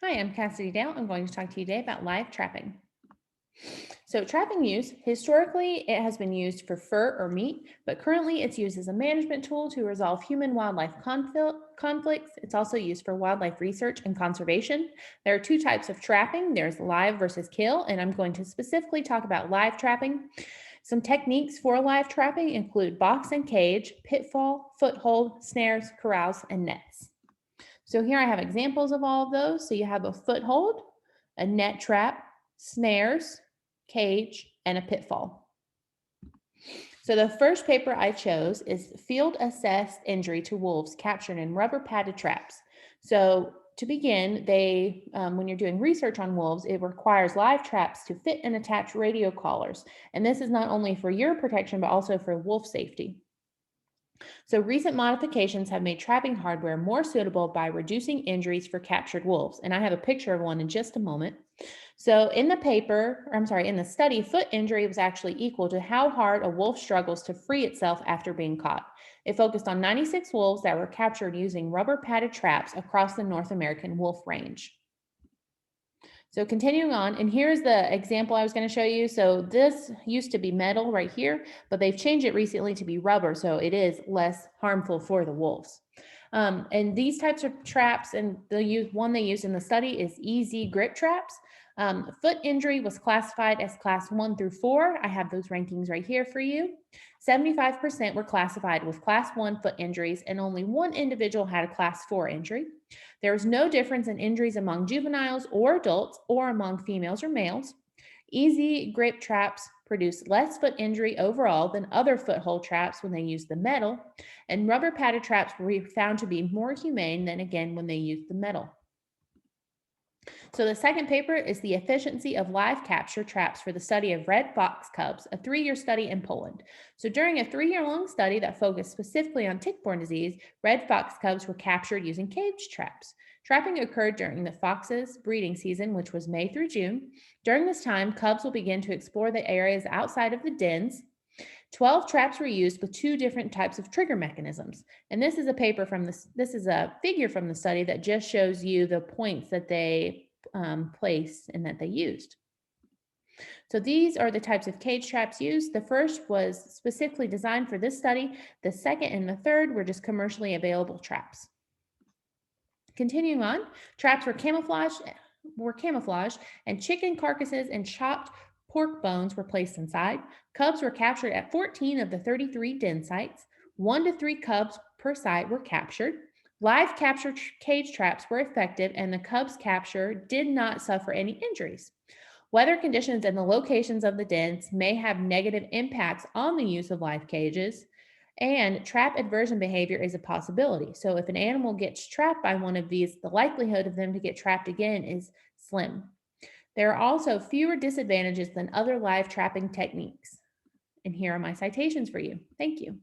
Hi, I'm Cassidy Dale. I'm going to talk to you today about live trapping. So, trapping use, historically, it has been used for fur or meat, but currently it's used as a management tool to resolve human wildlife conflicts. It's also used for wildlife research and conservation. There are two types of trapping there's live versus kill, and I'm going to specifically talk about live trapping. Some techniques for live trapping include box and cage, pitfall, foothold, snares, corrals, and nets. So here I have examples of all of those. So you have a foothold, a net trap, snares, cage, and a pitfall. So the first paper I chose is Field Assessed Injury to Wolves Captured in Rubber Padded Traps. So to begin, when you're doing research on wolves, it requires live traps to fit and attach radio collars. And this is not only for your protection, but also for wolf safety. So, recent modifications have made trapping hardware more suitable by reducing injuries for captured wolves. And I have a picture of one in just a moment. So, in the study, foot injury was actually equal to how hard a wolf struggles to free itself after being caught. It focused on 96 wolves that were captured using rubber padded traps across the North American wolf range. So continuing on, and here's the example I was going to show you. So this used to be metal right here, but they've changed it recently to be rubber, so it is less harmful for the wolves. And these types of traps, and one they used in the study is easy grip traps. Foot injury was classified as class 1 through 4. I have those rankings right here for you. 75% were classified with class 1 foot injuries, and only one individual had a class 4 injury. There is no difference in injuries among juveniles or adults or among females or males. Easy grip traps produce less foot injury overall than other foothold traps when they use the metal, and rubber padded traps were found to be more humane than again when they use the metal. So the second paper is the efficiency of live capture traps for the study of red fox cubs, a 3-year study in Poland. So during a 3-year long study that focused specifically on tick-borne disease, red fox cubs were captured using cage traps. Trapping occurred during the fox's breeding season, which was May through June. During this time, cubs will begin to explore the areas outside of the dens. 12 traps were used with two different types of trigger mechanisms. And this is a figure from the study that just shows you the points that they placed and that they used. So these are the types of cage traps used. The first was specifically designed for this study. The second and the third were just commercially available traps. Continuing on, traps were camouflaged, and chicken carcasses and chopped pork bones were placed inside. Cubs were captured at 14 of the 33 den sites. 1 to 3 cubs per site were captured. Live capture cage traps were effective, and the cubs capture did not suffer any injuries. Weather conditions and the locations of the dens may have negative impacts on the use of live cages, and trap aversion behavior is a possibility. So, if an animal gets trapped by one of these, the likelihood of them to get trapped again is slim. There are also fewer disadvantages than other live trapping techniques. And here are my citations for you. Thank you.